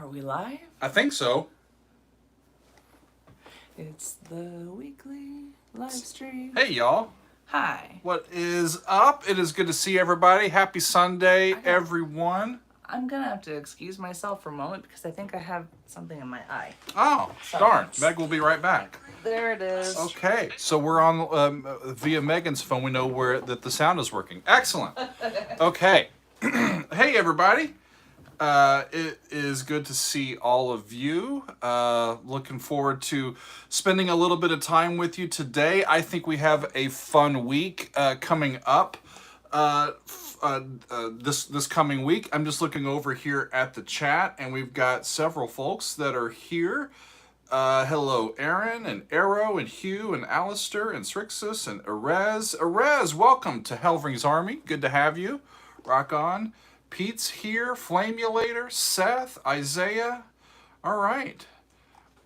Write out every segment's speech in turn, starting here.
we live? I think so. It's the weekly live stream. Hey, y'all. Hi. What is up? It is good to see everybody. Happy Sunday, everyone. I'm gonna have to excuse myself for a moment because I think I have something in my eye. Oh, Sorry. darn. Meg will be right back. There it is. Okay, so we're on via Megan's phone. We know that the sound is working. Excellent. Okay. Hey, everybody. It is good to see all of you. Looking forward to spending a little bit of time with you today. I think we have a fun week coming up. This coming week, I'm just looking over here at the chat, and we've got several folks that are here. Hello, Aaron and Arrow and Hugh and Alistair and Strixus and Erez. Erez, welcome to Helvering's Army. Good to have you. Rock on. Pete's here. Flamulator. Seth. Isaiah. All right.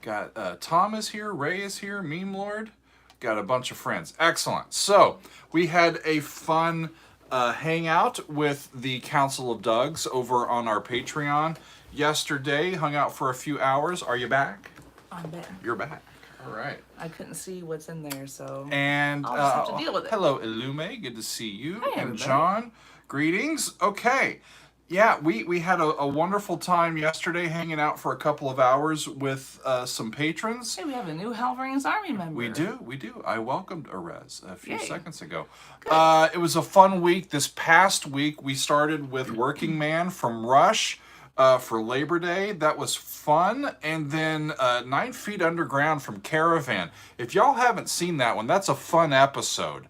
Got Tom is here. Ray is here. Meme Lord. Got a bunch of friends. Excellent. So we had a fun hangout with the Council of Dougs over on our Patreon yesterday. Hung out for a few hours. Are you back? I'm back. You're back. All right. I couldn't see what's in there, so and I'll just have to deal with it. Hello, Illume. Good to see you. Hi, and everybody. John. Greetings. Okay. Yeah, we had a wonderful time yesterday hanging out for a couple of hours with some patrons. Hey, we have a new Helvering's Army member. We do. I welcomed Erez a few seconds ago. Good. It was a fun week. This past week, we started with Working Man from Rush for Labor Day. That was fun. And then 9 Feet Underground from Caravan. If y'all haven't seen that one, that's a fun episode.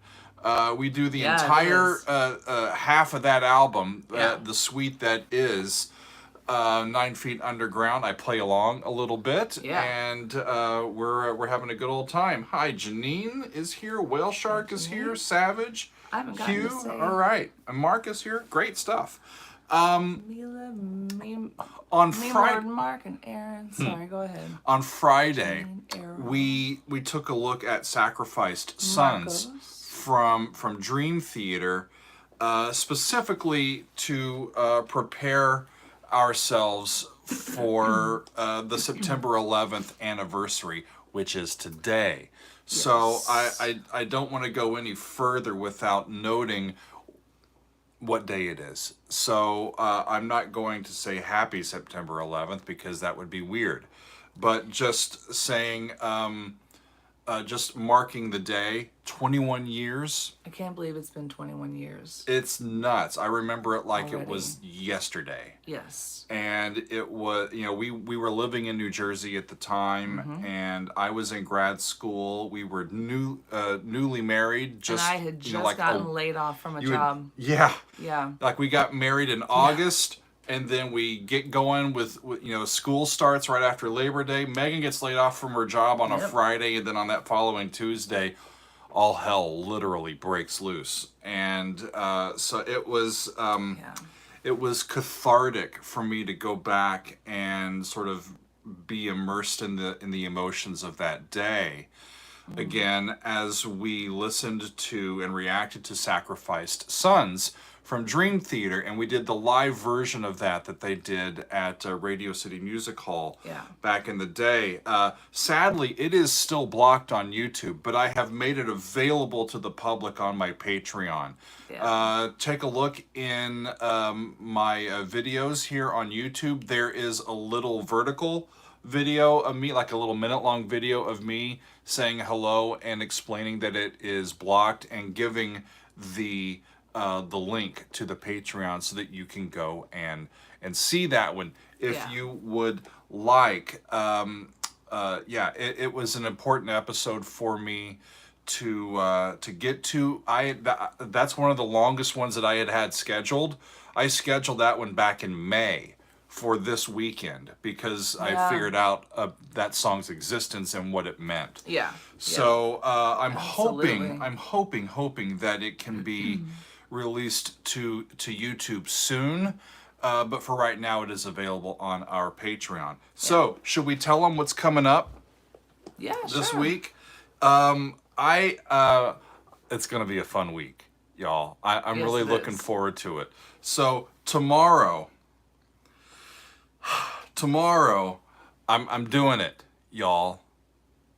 We do the entire half of that album, the suite that is 9 Feet Underground. I play along a little bit, and we're having a good old time. Hi, Janine is here. Whale Shark is here. Savage, I haven't gotten Hugh. to say. All right, and Mark is here. Great stuff. Mila, On Lord Friday, Mark and Aaron. Sorry, go ahead. on Friday, Arrow. we took a look at Sacrificed Sons. Marcos. From Dream Theater, specifically to prepare ourselves for the September 11th anniversary, which is today. So I don't want to go any further without noting what day it is. So I'm not going to say happy September 11th because that would be weird, but just saying just marking the day, 21 years. I can't believe it's been 21 years. It's nuts. I remember it like Already. it was yesterday. Yes. And it was, we were living in New Jersey at the time, and I was in grad school. We were newly married. And I had just gotten laid off from a job. Yeah. Yeah. Like we got married in August. And then we get going with school starts right after Labor Day. Megan gets laid off from her job on a Friday, and then on that following Tuesday, all hell literally breaks loose. And so it was cathartic for me to go back and sort of be immersed in the emotions of that day. Again, as we listened to and reacted to Sacrificed Sons from Dream Theater, and we did the live version of that they did at Radio City Music Hall back in the day. Sadly, it is still blocked on YouTube, but I have made it available to the public on my Patreon. Take a look in my videos here on YouTube. There is a little vertical video of me, like a little minute-long video of me saying hello and explaining that it is blocked and giving the link to the Patreon so that you can go and see that one if you would like. It was an important episode for me to get to. That's one of the longest ones that I had scheduled. I scheduled that one back in May for this weekend because I figured out that song's existence and what it meant. So I'm hoping that it can be released to YouTube soon. But for right now, it is available on our Patreon. So should we tell them what's coming up this week? It's going to be a fun week, y'all. I'm really looking forward to it. So tomorrow tomorrow, I'm doing it, y'all.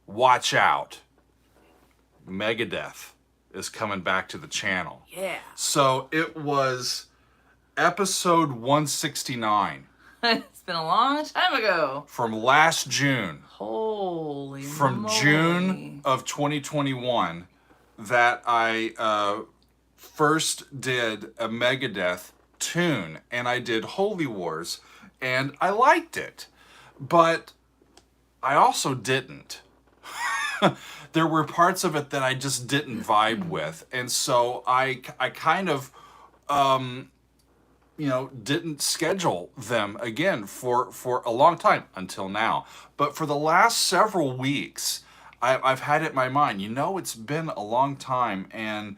Watch out. Megadeth is coming back to the channel. Yeah. So it was episode 169. It's been a long time ago. From last June. Holy From moly. June of 2021 that I first did a Megadeth tune, and I did Holy Wars, and I liked it. But I also didn't. There were parts of it that I just didn't vibe with, and so I kind of didn't schedule them again for a long time until now. But for the last several weeks, I've had it in my mind, it's been a long time, and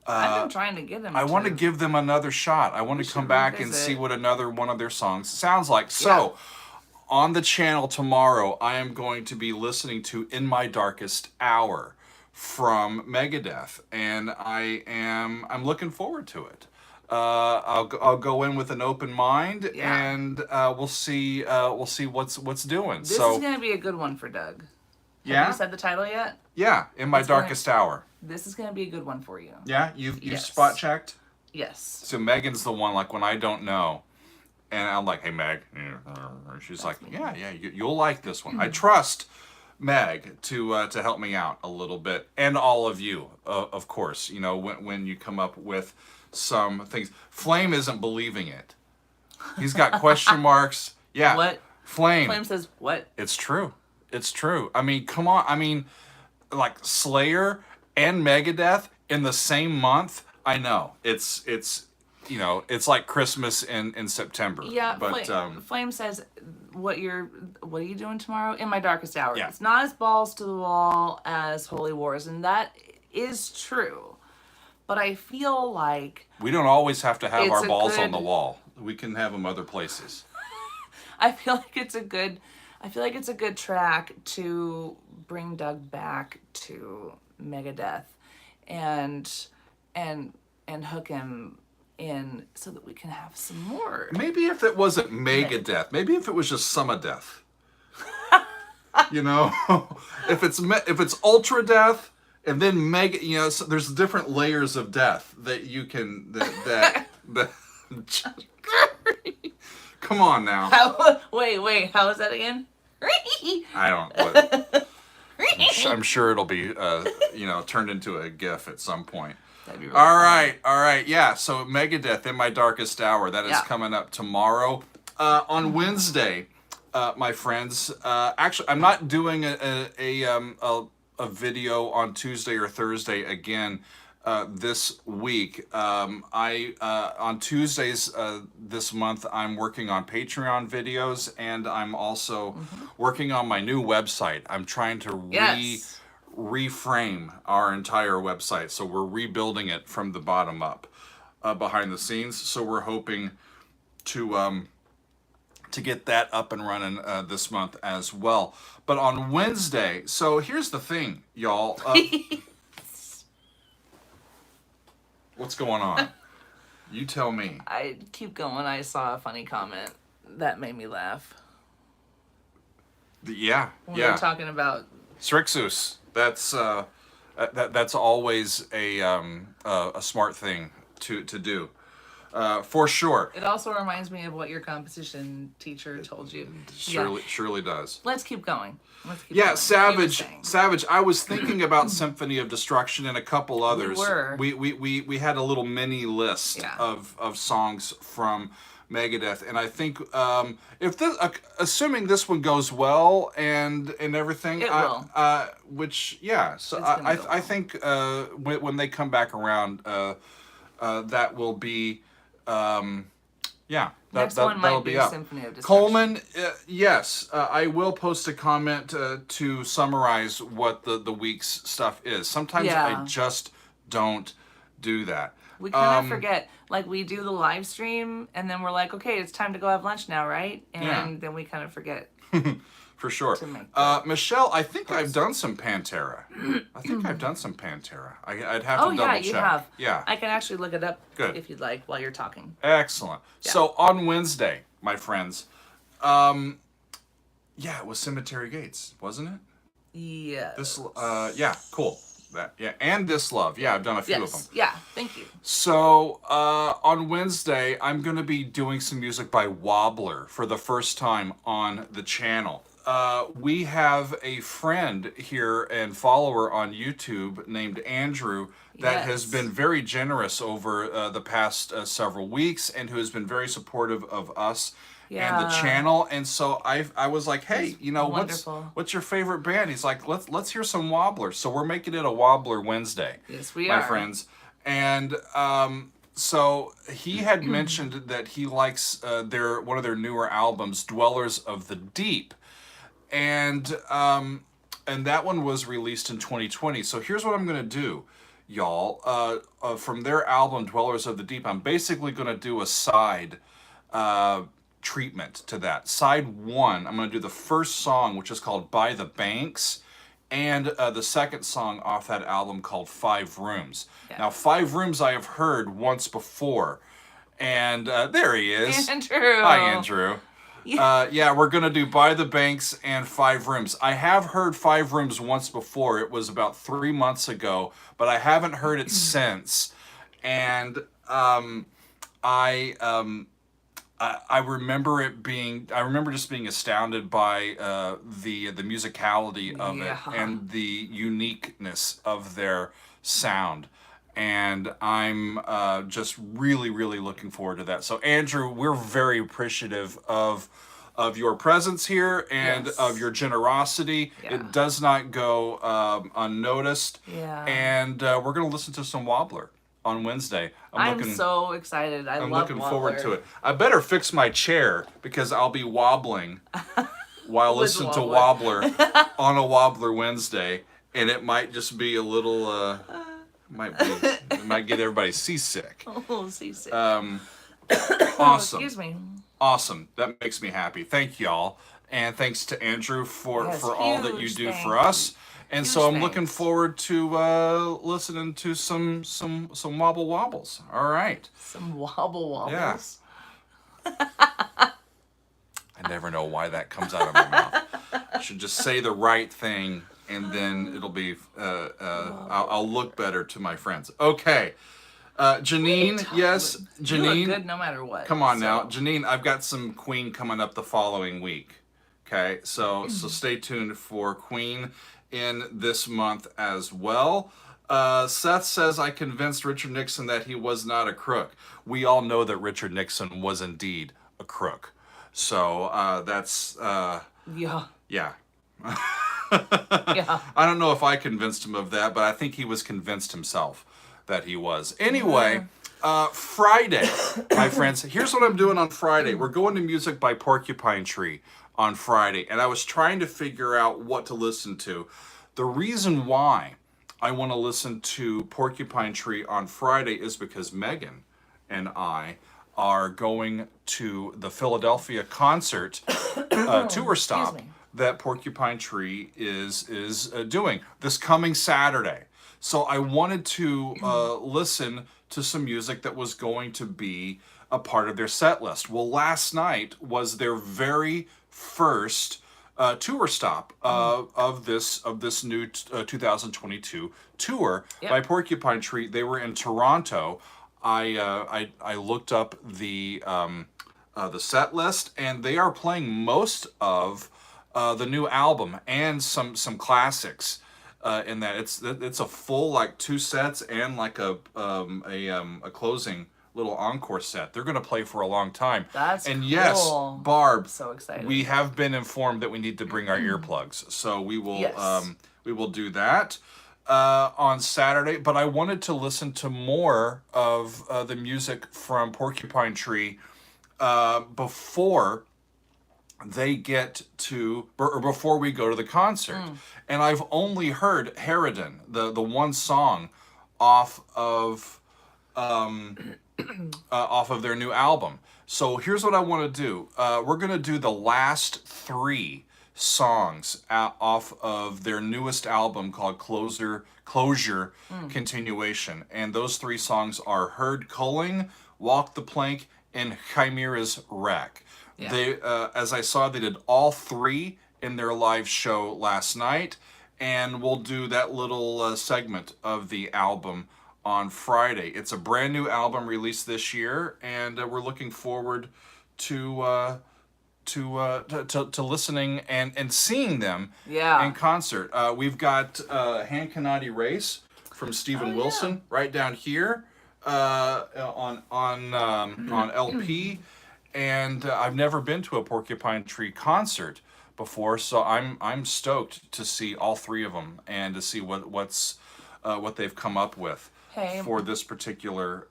I've been trying to get them. I want to give them another shot. I want to come back and see what another one of their songs sounds like. So, on the channel tomorrow, I am going to be listening to In My Darkest Hour from Megadeth, and I'm looking forward to it. I'll go in with an open mind, and we'll see what's doing. This is gonna be a good one for Doug. Have you said the title yet? Yeah, In My Darkest Hour. This is gonna be a good one for you. Yeah, you've spot checked. Yes. So Megan's the one, like when I don't know, and I'm like, hey Meg, she's like, yeah, you'll like this one. I trust Meg to help me out a little bit, and all of you, of course. When you come up with some things. Flame isn't believing it. He's got question marks. Yeah. What? Flame says what? It's true. It's true. I mean, come on. I mean, like Slayer and Megadeth in the same month. I know. It's like Christmas in September. Yeah, but Flame says, what are you doing tomorrow? In My Darkest Hour. Yeah. It's not as balls to the wall as Holy Wars, and that is true. But I feel like we don't always have to have our balls on the wall. We can have them other places. I feel like it's a good track to bring Doug back to Megadeth and hook him in so that we can have some more. Maybe if it wasn't Megadeth, maybe if it was just some of death. If it's Ultra Death. And then so there's different layers of death that you can Come on now. Wait, how is that again? I don't. I'm sure it'll be turned into a GIF at some point. That'd be really All right, yeah. So Megadeth, In My Darkest Hour, that is coming up tomorrow. On Wednesday, my friends. Actually, I'm not doing a video on Tuesday or Thursday again this week. On Tuesdays this month, I'm working on Patreon videos, and I'm also working on my new website. I'm trying to reframe our entire website, so we're rebuilding it from the bottom up, behind the scenes. So we're hoping to get that up and running this month as well. But on Wednesday, so here's the thing, y'all. What's going on? You tell me. I keep going. I saw a funny comment that made me laugh. Yeah. We were talking about Strixus. That's always a smart thing to do. For sure. It also reminds me of what your composition teacher told you. Surely does. Let's keep going. Going. Savage. I was thinking about Symphony of Destruction and a couple others. We had a little mini list of songs from Megadeth, and I think if this, assuming this one goes well and everything, it will. So I think when they come back around, that will be. Next one might be Symphony of Destruction. Coleman, yes, I will post a comment to summarize what the week's stuff is. Sometimes I just don't do that. We kind of forget. Like, we do the live stream, and then we're like, okay, it's time to go have lunch now, right? And then we kind of forget. For sure. Michelle, I think I've done some Pantera. I'd have to double check. You have. Yeah. I can actually look it up if you'd like while you're talking. Excellent. Yeah. So on Wednesday, my friends, Yeah, it was Cemetery Gates, wasn't it? Yes. Yeah, cool. And This Love. Yeah, I've done a few of them. Yeah, thank you. So, on Wednesday, I'm going to be doing some music by Wobbler for the first time on the channel. We have a friend here and follower on YouTube named Andrew that has been very generous over the past several weeks and who has been very supportive of us and the channel. And so I was like, hey, you know, what's your favorite band? He's like, let's hear some Wobbler. So we're making it a Wobbler Wednesday. Yes, we are, my friends. And so he had mentioned that he likes one of their newer albums, Dwellers of the Deep, and that one was released in 2020. So here's what I'm gonna do, y'all. From their album Dwellers of the Deep, I'm basically gonna do a side treatment to that. Side one, I'm going to do the first song, which is called By the Banks, and the second song off that album called 5 Rooms. Yeah. Now, 5 Rooms I have heard once before, and there he is. Andrew. Hi, Andrew. Yeah, we're going to do By the Banks and 5 Rooms. I have heard 5 Rooms once before. It was about 3 months ago, but I haven't heard it since. And I remember it being. I remember just being astounded by the musicality of it and the uniqueness of their sound, and I'm just really, really looking forward to that. So, Andrew, we're very appreciative of your presence here and of your generosity. Yeah. It does not go unnoticed. Yeah. And we're gonna listen to some Wobbler on Wednesday. I'm so excited. I'm looking forward to it. I better fix my chair because I'll be wobbling while listening to Wobbler on a Wobbler Wednesday, and it might just be a little it might get everybody seasick. Oh, seasick. Awesome. Excuse me. Awesome. That makes me happy. Thank y'all. And thanks to Andrew for all that you do for us. And so I'm looking forward to listening to some wobble wobbles. All right. Some wobble wobbles. Yeah. I never know why that comes out of my mouth. I should just say the right thing, and then it'll be. I'll look better to my friends. Okay. Janine, yes, Janine. You look good no matter what. Come on now, Janine. I've got some Queen coming up the following week. Okay, so stay tuned for Queen in this month as well. Seth says, I convinced Richard Nixon that he was not a crook. We all know that Richard Nixon was indeed a crook. So that's... Yeah. Yeah. Yeah. I don't know if I convinced him of that, but I think he was convinced himself that he was. Anyway, Friday, my friends, here's what I'm doing on Friday. We're going to music by Porcupine Tree on Friday, and I was trying to figure out what to listen to. The reason why I want to listen to Porcupine Tree on Friday is because Megan and I are going to the Philadelphia concert tour stop that Porcupine Tree is doing this coming Saturday. So I wanted to listen to some music that was going to be a part of their set list. Well, last night was their very first tour stop of this new 2022 tour by Porcupine Tree. They were in Toronto. I looked up the set list, and they are playing most of the new album and some classics. In that it's a full like 2 sets and like a closing little encore set. They're going to play for a long time. That's and cool. Yes, Barb, so excited. We have been informed that we need to bring our earplugs, so we will do that on Saturday. But I wanted to listen to more of the music from Porcupine Tree before they get to, or before we go to the concert. And I've only heard Harridan, the one song off of their new album. So here's what I want to do. We're going to do the last 3 songs off of their newest album called Closure Continuation. And those 3 songs are Heard Culling, Walk the Plank, and Chimera's Wreck. Yeah. They, as I saw, they did all 3 in their live show last night, and we'll do that little segment of the album on Friday. It's a brand new album released this year, and we're looking forward to listening and seeing them in concert. We've got Hand Cannot Erase from Steven Wilson right down here on LP, and I've never been to a Porcupine Tree concert before, so I'm stoked to see all three of them and to see what they've come up with for this particular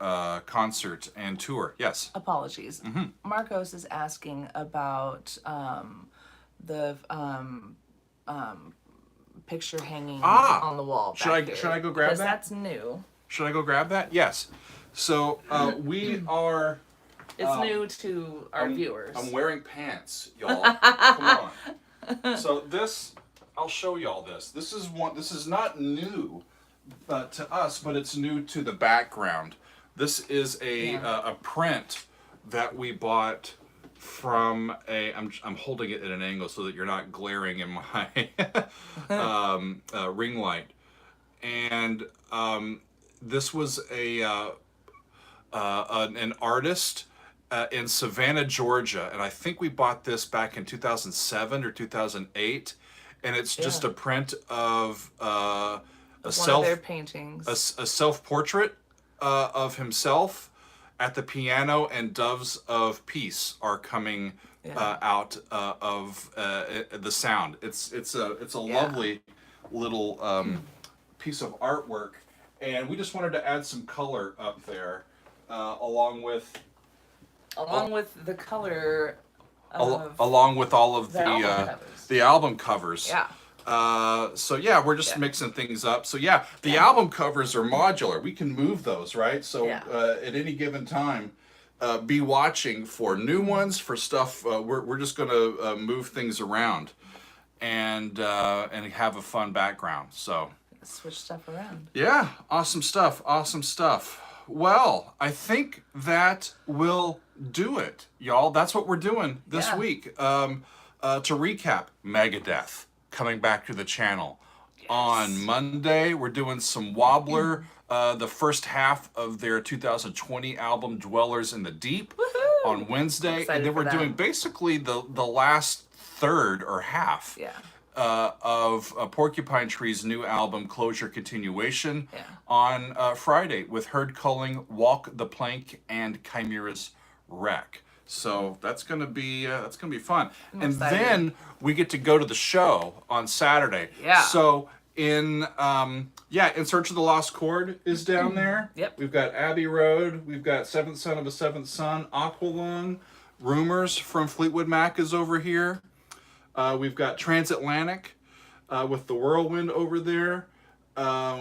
concert and tour. Yes. Apologies. Marcos is asking about the picture hanging on the wall. Should I go grab that? Because that's new. Should I go grab that? Yes. So we are. It's new to our viewers. I'm wearing pants, y'all. Come on. So this, I'll show y'all this. This is not new to us, but it's new to the background. This is a print that we bought from I'm holding it at an angle so that you're not glaring in my ring light. And this was an artist in Savannah, Georgia, and I think we bought this back in 2007 or 2008, and it's just a print of a self-portrait of himself at the piano, and doves of peace are coming out of the sound. It's a lovely little piece of artwork, and we just wanted to add some color up there, along with the color along with all of the album covers. Yeah. So yeah, we're just mixing things up. So yeah, the album covers are modular. We can move those, right? So at any given time, be watching for new ones, for stuff. We're just gonna move things around, and have a fun background. So switch stuff around. Yeah, awesome stuff. Awesome stuff. Well, I think that will do it, y'all. That's what we're doing this week. To recap, Megadeth coming back to the channel on Monday. We're doing some Wobbler, the first half of their 2020 album Dwellers in the Deep. Woohoo! On Wednesday, and then we're doing basically the last third or half of Porcupine Tree's new album Closure Continuation on Friday with Herd Culling, Walk the Plank, and Chimera's Wreck. So that's gonna be fun. And then we get to go to the show on Saturday. Yeah. So In Search of the Lost Chord is down there. Yep. We've got Abbey Road. We've got Seventh Son of a Seventh Son. Aqualung. Rumors from Fleetwood Mac is over here. We've got Transatlantic with the Whirlwind over there.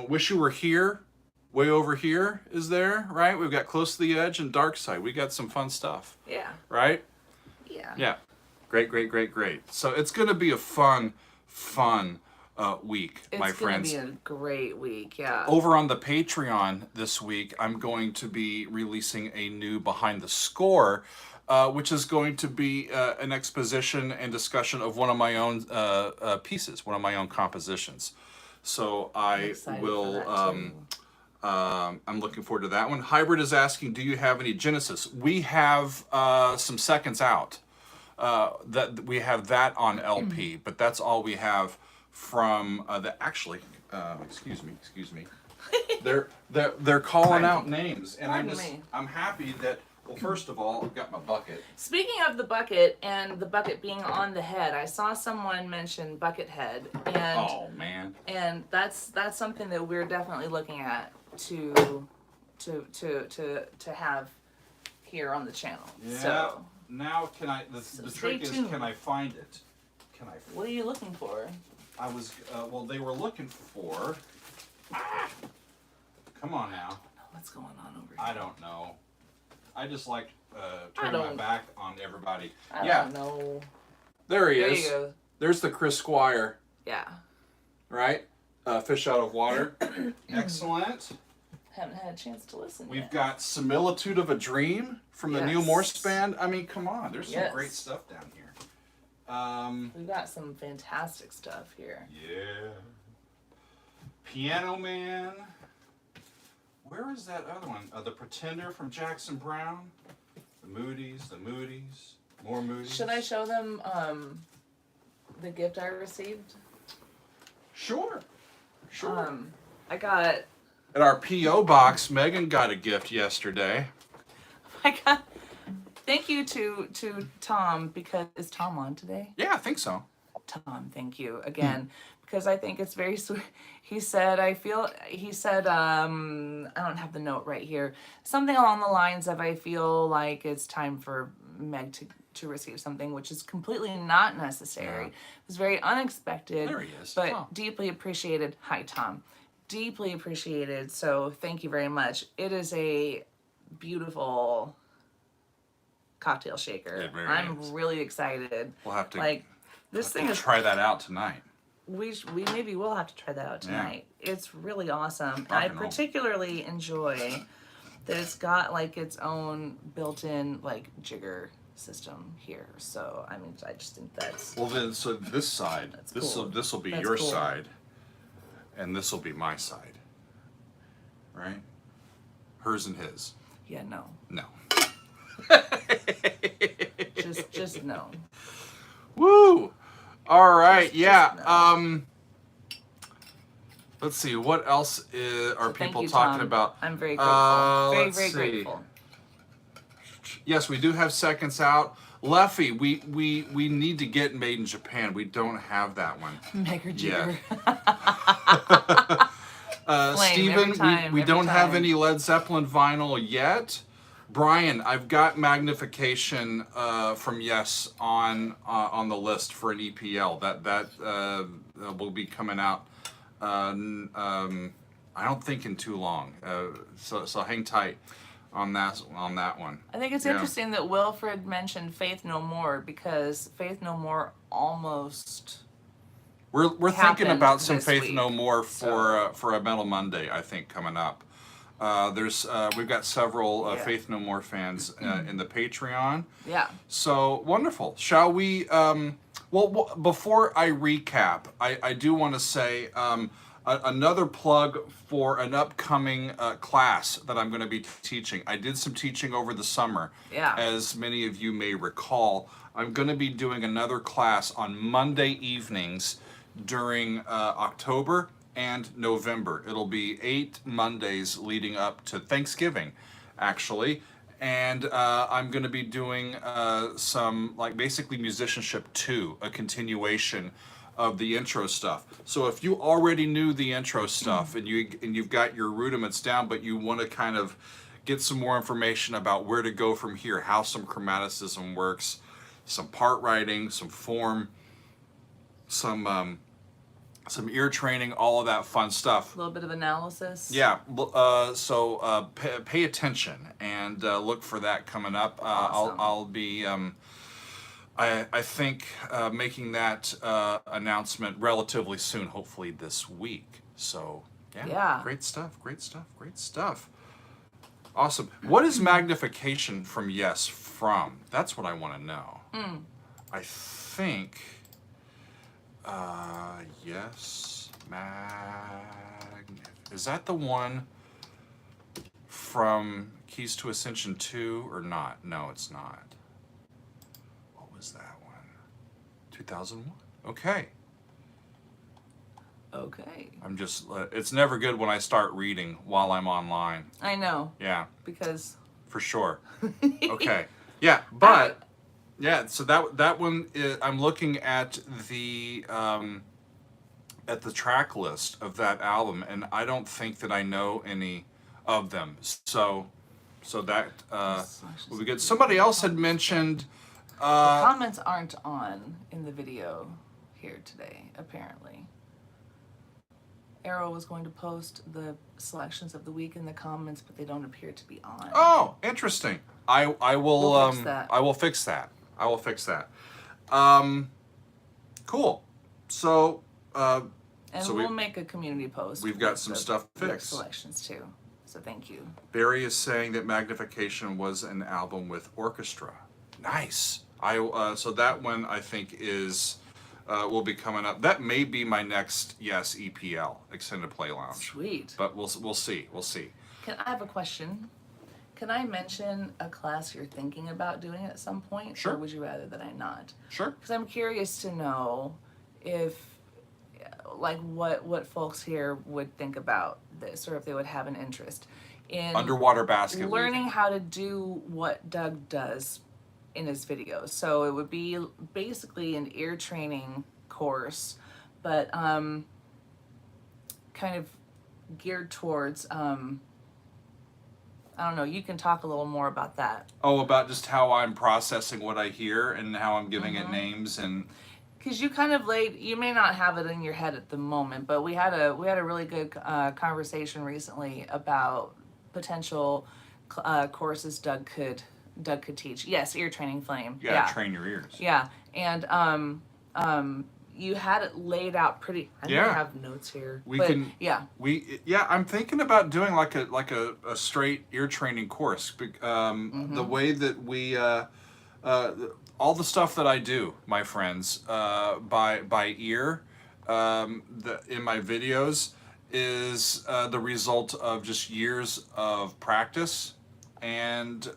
Wish You Were Here. Way over here is there, right? We've got Close to the Edge and Dark Side. We got some fun stuff. Yeah. Right? Yeah. Yeah. Great. So it's going to be a fun week, my friends. It's going to be a great week, yeah. Over on the Patreon this week, I'm going to be releasing a new Behind the Score, which is going to be an exposition and discussion of one of my own pieces, one of my own compositions. So I will... I'm looking forward to that one. Hybrid is asking, do you have any Genesis? We have some seconds out. That we have that on LP, but that's all we have from excuse me. They're calling out names, and I'm happy that. Well, first of all, I've got my bucket. Speaking of the bucket and the bucket being on the head, I saw someone mention bucket head, and oh man, and that's something that we're definitely looking at to have here on the channel. Yeah. So now can I? The trick is, can I find it? What are you looking for? I was they were looking for. Come on now. What's going on over here? I don't know. I just like turning my back on everybody. I don't know. There he is. There you go. There's the Chris Squire. Yeah. Right? Fish Out of Water. Excellent. Haven't had a chance to listen We've yet. got Similitude of a Dream from the Neil Morse Band. I mean, come on. There's some great stuff down here. We've got some fantastic stuff here. Yeah. Piano Man. Where is that other one? The Pretender from Jackson Brown. The Moody's. More Moody's. Should I show them the gift I received? Sure. I got... At our P.O. box, Megan got a gift yesterday. Thank you to Tom, because... Is Tom on today? Yeah, I think so. Tom, thank you again, because I think it's very sweet. He said, I don't have the note right here. Something along the lines of, I feel like it's time for Meg to receive something, which is completely not necessary. Yeah. It was very unexpected. There he is. But deeply appreciated. Hi, Tom. Deeply appreciated. So thank you very much. It is a beautiful cocktail shaker. I'm really excited. We'll have to this thing is try that out tonight. We maybe will have to try that out tonight. Yeah. It's really awesome. And I particularly enjoy that it's got like its own built-in like jigger system here. So I mean, I just think that's so this side, this will be your side, and this will be my side, right? Hers and his. Yeah, no. just no. Woo! All right, no. Let's see, what else are people talking about? I'm very grateful. Very grateful. Yes, we do have seconds out. Leffy, we need to get Made in Japan. We don't have that one. Mega Jigger. Steven, we don't have any Led Zeppelin vinyl yet. Brian, I've got Magnification from Yes on the list for an EPL. That will be coming out. I don't think in too long. So hang tight on that one. I think it's interesting that Wilfred mentioned Faith No More, because Faith No More almost. We're thinking about some Faith No More for a Metal Monday, I think, coming up. We've got several Faith No More fans in the Patreon. Yeah. So wonderful. Shall we? Before I recap, I do want to say another plug for an upcoming class that I'm going to be teaching. I did some teaching over the summer. Yeah. As many of you may recall, I'm going to be doing another class on Monday evenings during October and November. It'll be 8 Mondays leading up to Thanksgiving, actually. And I'm going to be doing some, basically Musicianship 2, a continuation of the intro stuff. So if you already knew the intro stuff and you've got your rudiments down, but you want to kind of get some more information about where to go from here, how some chromaticism works, some part writing, some form, some ear training, all of that fun stuff. A little bit of analysis. Yeah, so pay attention and look for that coming up. Awesome. I'll be, I think, making that announcement relatively soon, hopefully this week. So, yeah. Great stuff. Awesome. What is Magnification from Yes from? That's what I want to know. I think... Yes, is that the one from Keys to Ascension 2 or not? No, it's not. What was that one? 2001? Okay. I'm just, it's never good when I start reading while I'm online. I know. Yeah. Because. For sure. Okay. Yeah, but... Yeah, so that one I'm looking at the track list of that album, and I don't think that I know any of them. So that will be good. Somebody else had mentioned the comments aren't on in the video here today, apparently. Arrow was going to post the selections of the week in the comments, but they don't appear to be on. Oh, interesting. I will we'll fix that. I will fix that. Cool. So, we'll make a community post. We've got some stuff fixed. Selections too. So thank you. Barry is saying that Magnification was an album with orchestra. Nice. So that one I think is will be coming up. That may be my next EPL extended play lounge. Sweet. But we'll see. We'll see. I have a question? Can I mention a class you're thinking about doing at some point? Sure. Or would you rather that I not? Sure. Because I'm curious to know if, like, what folks here would think about this, or if they would have an interest in Underwater basket learning weaving. how to do what Doug does in his videos. So it would be basically an ear training course, but kind of geared towards I don't know, you can talk a little more about that. Oh, about just how I'm processing what I hear and how I'm giving it names and. Because you kind of you may not have it in your head at the moment, but we had a really good conversation recently about potential courses Doug could teach. Yes, ear training flame. You gotta train your ears. Yeah, and you had it laid out pretty. I may have notes here. I'm thinking about doing like a straight ear training course. The way that we all the stuff that I do, my friends, by ear, in my videos is the result of just years of practice and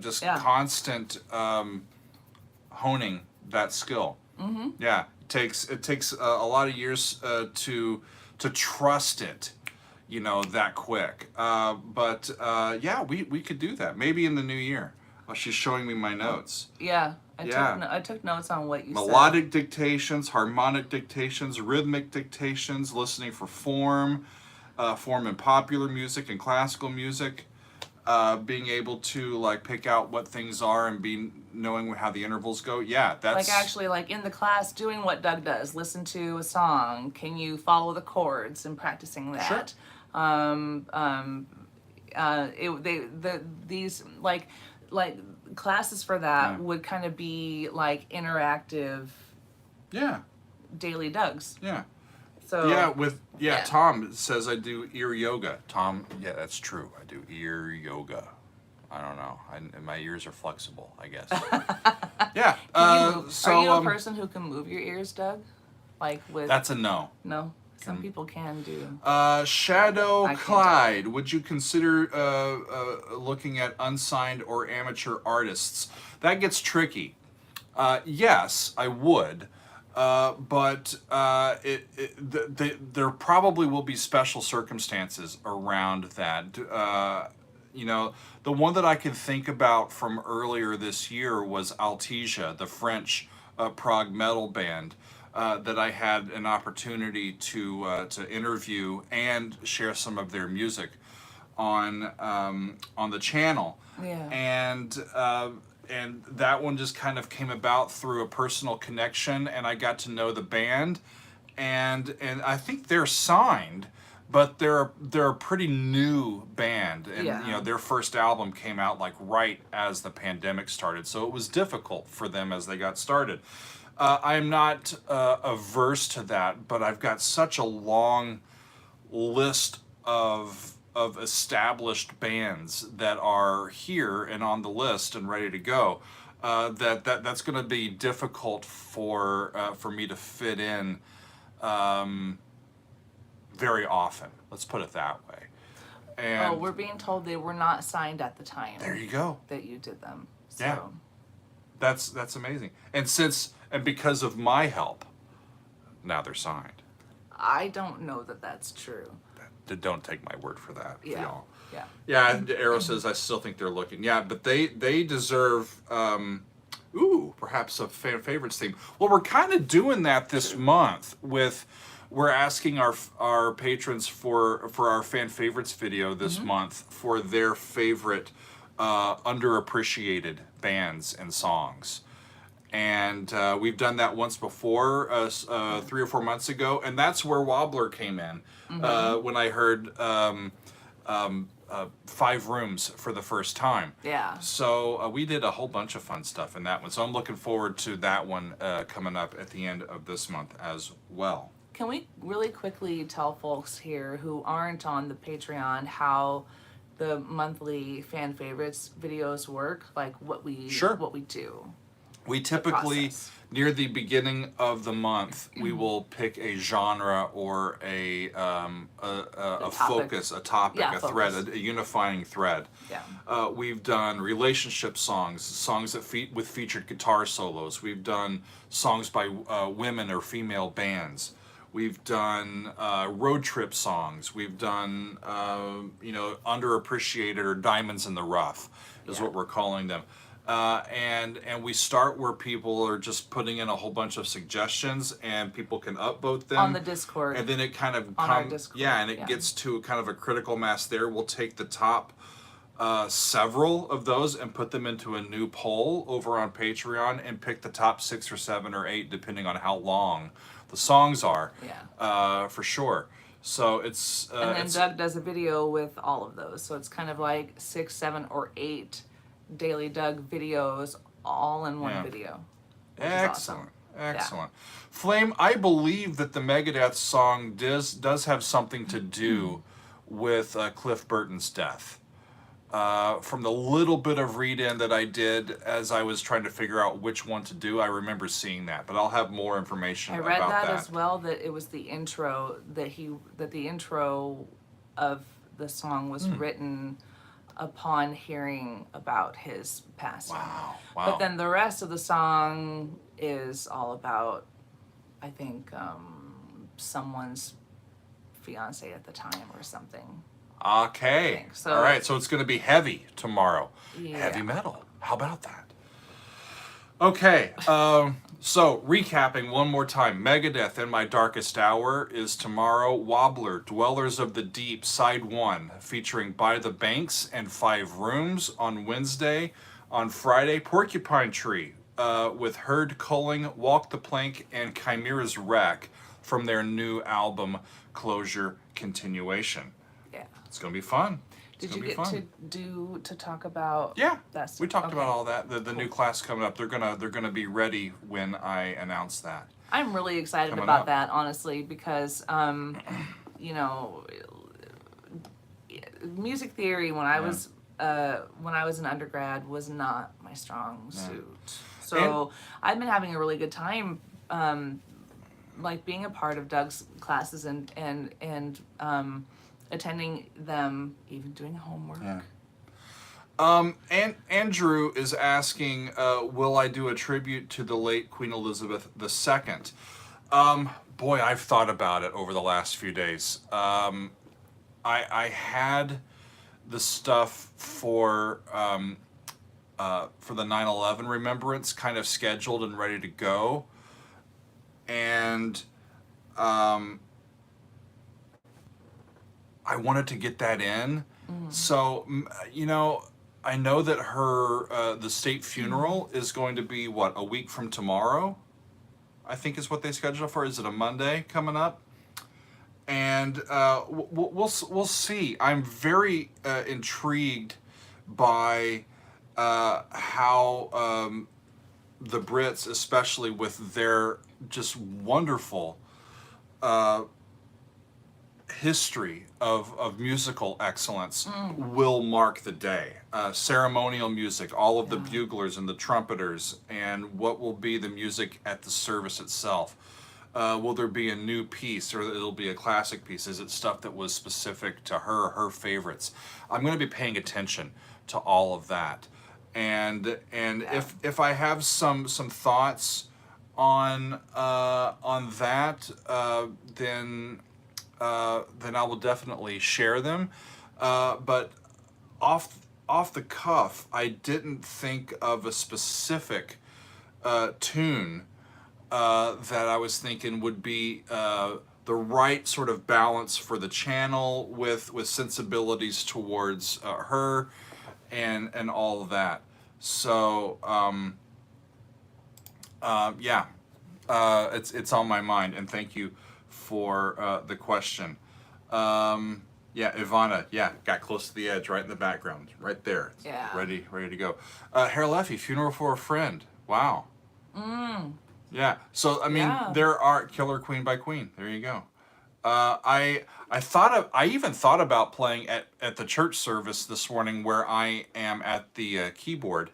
just constant honing that skill. Yeah. It takes a lot of years to trust it, that quick. But we could do that maybe in the new year. Oh, she's showing me my notes. Yeah, I took notes on what you said. Melodic dictations, harmonic dictations, rhythmic dictations, listening for form in popular music and classical music. Being able to like pick out what things are and knowing how the intervals go. Yeah, that's like actually like in the class doing what Doug does. Listen to a song. Can you follow the chords and practicing that? Sure. These like classes for that would kind of be like interactive. Yeah. Daily Dougs. Yeah. So Tom says I do ear yoga. Tom, yeah, that's true. I do ear yoga. I don't know. My ears are flexible, I guess. Yeah. Are you a person who can move your ears, Doug? Like with. That's a no. No. Some people can do. Shadow Clyde, would you consider looking at unsigned or amateur artists? That gets tricky. Yes, I would. But there probably will be special circumstances around that. The one that I can think about from earlier this year was Altesia, the French prog metal band that I had an opportunity to interview and share some of their music on the channel. Yeah. And that one just kind of came about through a personal connection, and I got to know the band, and I think they're signed, but they're a pretty new band, and their first album came out like right as the pandemic started, so it was difficult for them as they got started. I'm not averse to that, but I've got such a long list of established bands that are here and on the list and ready to go, that's going to be difficult for me to fit in very often. Let's put it that way. And we're being told they were not signed at the time. There you go. That you did them. So. Yeah. That's amazing. And because of my help, now they're signed. I don't know that that's true. Don't take my word for that, for y'all. Yeah. Yeah, Arrow says I still think they're looking. Yeah, but they deserve perhaps a fan favorites theme. Well, we're kind of doing that this month we're asking our patrons for our fan favorites video this month for their favorite underappreciated bands and songs. And we've done that once before, 3 or 4 months ago, and that's where Wobbler came in when I heard 5 Rooms for the first time. Yeah. So we did a whole bunch of fun stuff in that one. So I'm looking forward to that one coming up at the end of this month as well. Can we really quickly tell folks here who aren't on the Patreon how the monthly fan favorites videos work? Like what we do? We typically, process. near the beginning of the month, we will pick a genre or a topic. focus, a topic, Yeah, a thread, focus. a unifying thread. Yeah. We've done relationship songs, songs that with featured guitar solos. We've done songs by women or female bands. We've done road trip songs. We've done, underappreciated or diamonds in the rough is Yeah. what we're calling them. And we start where people are just putting in a whole bunch of suggestions, and people can upvote them On the Discord. and then it kind of On our Discord, and it gets to kind of a critical mass there. We'll take the top several of those and put them into a new poll over on Patreon and pick the top 6 or 7 or 8 depending on how long the songs are. Yeah. For sure. So it's And then Doug does a video with all of those. So it's kind of like 6, 7, or 8 Daily Doug videos all in one video. Excellent. Awesome. Excellent. Yeah. Flame, I believe that the Megadeth song does have something to do with Cliff Burton's death. From the little bit of read-in that I did as I was trying to figure out which one to do, I remember seeing that, but I'll have more information about that. I read that as well, that it was the intro, that the intro of the song was written upon hearing about his passing. Wow. But then the rest of the song is all about, I think, someone's fiance at the time or something. Okay. So, all right. So it's going to be heavy tomorrow. Yeah. Heavy metal. How about that? Okay. So recapping one more time. Megadeth in My Darkest Hour is tomorrow. Wobbler, Dwellers of the Deep, Side 1, featuring By the Banks and 5 Rooms on Wednesday. On Friday, Porcupine Tree with Herd Culling, Walk the Plank, and Chimera's Wreck from their new album, Closure Continuation. Yeah. It's going to be fun. Did you get to talk about? Yeah, that? We talked about all that. The new class coming up. They're gonna be ready when I announce that. I'm really excited about that, honestly, because music theory when I was an undergrad was not my strong suit. So I've been having a really good time, like being a part of Doug's classes and attending them, even doing homework. Yeah. And Andrew is asking, will I do a tribute to the late Queen Elizabeth II? Boy, I've thought about it over the last few days. I had the stuff for the 9/11 remembrance kind of scheduled and ready to go, and I wanted to get that in. So, I know that her, the state funeral is going to be, a week from tomorrow? I think is what they scheduled for. Is it a Monday coming up? And we'll see. I'm very intrigued by how the Brits, especially with their just wonderful history of musical excellence, will mark the day. Ceremonial music, all of the buglers and the trumpeters, and what will be the music at the service itself. Will there be a new piece, or it'll be a classic piece? Is it stuff that was specific to her favorites? I'm going to be paying attention to all of that, and if I have some thoughts on that, then I will definitely share them. But off the cuff, I didn't think of a specific tune that I was thinking would be the right sort of balance for the channel with sensibilities towards her and all of that. So it's on my mind, and thank you for the question. Ivana, got close to the edge, right in the background, right there. Yeah. Ready to go. Harold Leffy, Funeral for a Friend. Wow. Yeah. So there are Killer Queen by Queen. There you go. I even thought about playing at the church service this morning where I am at the keyboard.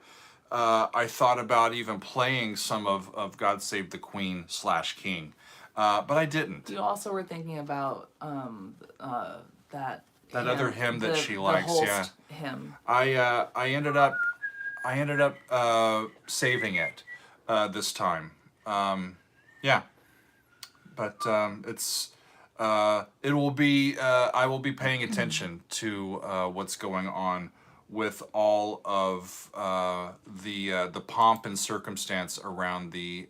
I thought about even playing some of God Save the Queen / King, but I didn't. You also were thinking about that Other hymn that she likes. the Yeah, Holst hymn. I ended up saving it this time. Yeah, but it will be I will be paying attention to what's going on with all of the pomp and circumstance around the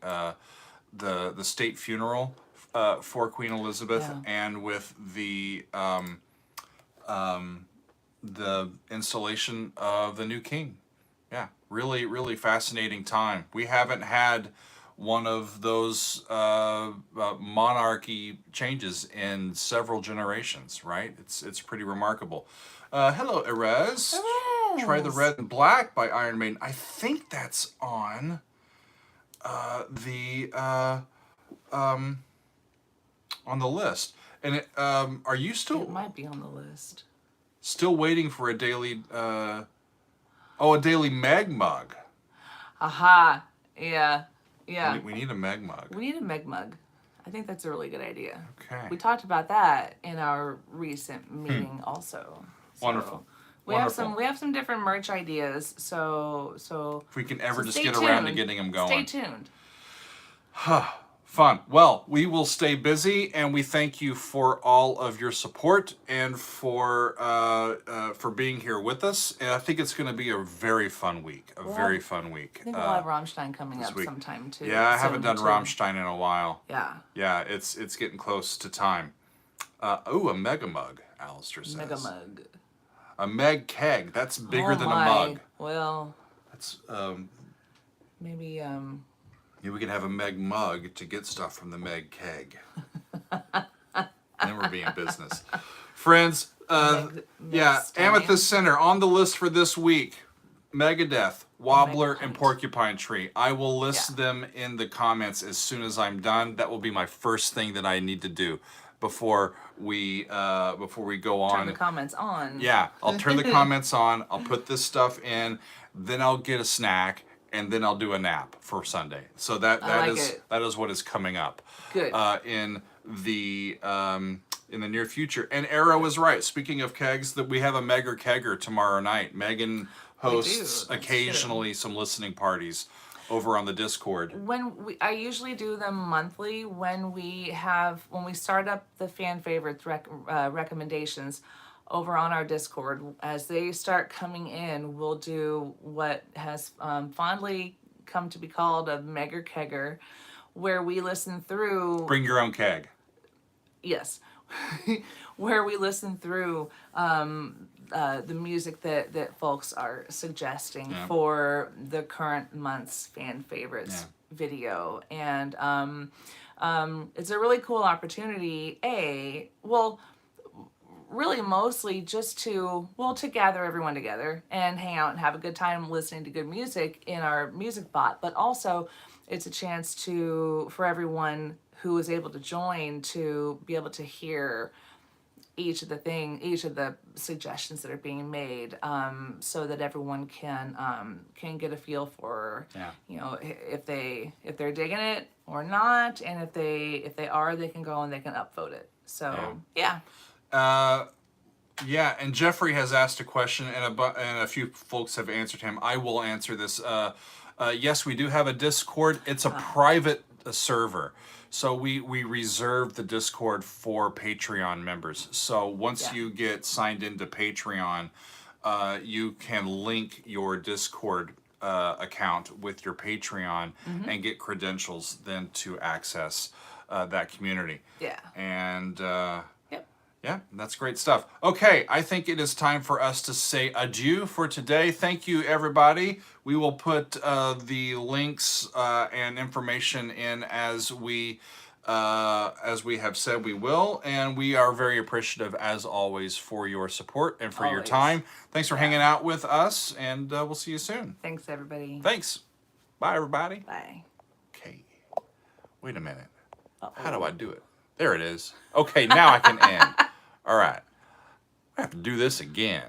state funeral for Queen Elizabeth, Yeah. and with the installation of the new king. Yeah, really, really fascinating time. We haven't had one of those monarchy changes in several generations, right? It's pretty remarkable. Hello, Erez. Try the Red and Black by Iron Maiden. I think that's on the list. And are you It still might be on the list. still waiting for a daily a daily Meg mug? Aha. Yeah. Yeah. We need a Meg mug. We need a Meg mug. I think that's a really good idea. Okay. We talked about that in our recent meeting also. So Wonderful. We have some different merch ideas. So If we can ever just stay get around to tuned. getting them going. Stay tuned. Fun. Well, we will stay busy, and we thank you for all of your support and for being here with us. And I think it's going to be a very fun week. Very fun week. I think we'll have Rammstein coming up week. sometime too. Yeah, I haven't done too. Rammstein in a while. Yeah. Yeah, it's getting close to time. A mega mug, Alistair says. Mega mug. A meg keg. That's bigger than my. a mug. Well, That's maybe yeah, we can have a Meg mug to get stuff from the Meg keg. Then we're being business. Friends, Meg Amethyst Center on the list for this week. Megadeth, Wobbler, and Porcupine Tree. I will list them in the comments as soon as I'm done. That will be my first thing that I need to do before we go on. turn the comments on. Yeah, I'll turn the comments on. I'll put this stuff in. Then I'll get a snack. And then I'll do a nap for Sunday. So that is what is coming up. Good. In the near future. And Arrow was right. Speaking of kegs, that we have a Megger Kegger tomorrow night. Megan hosts occasionally some listening parties over on the Discord. I usually do them monthly when we start up the fan favorites recommendations over on our Discord. As they start coming in, we'll do what has fondly come to be called a Megger Kegger, where we listen through... Bring your own keg. Yes. Where we listen through the music that folks are suggesting for the current month's fan favorites video. And it's a really cool opportunity, really mostly just to gather everyone together and hang out and have a good time listening to good music in our music bot, but also it's a chance for everyone who is able to join to be able to hear each of the suggestions that are being made, so that everyone can get a feel for if they're digging it or not, and if they are, they can go and they can upvote it. So yeah. And Jeffrey has asked a question, and a few folks have answered him. I will answer this. Yes, we do have a Discord. It's a private server, so we reserve the Discord for Patreon members. So once you get signed into Patreon, you can link your Discord account with your Patreon and get credentials then to access that community. Yeah. And yeah, that's great stuff. Okay, I think it is time for us to say adieu for today. Thank you, everybody. We will put the links and information in as we have said we will, and we are very appreciative, as always, for your support and for your time. Thanks for hanging out with us, and we'll see you soon. Thanks, everybody. Thanks. Bye, everybody. Bye. Okay. Wait a minute. How do I do it? There it is. Okay, now I can end. All right. I have to do this again.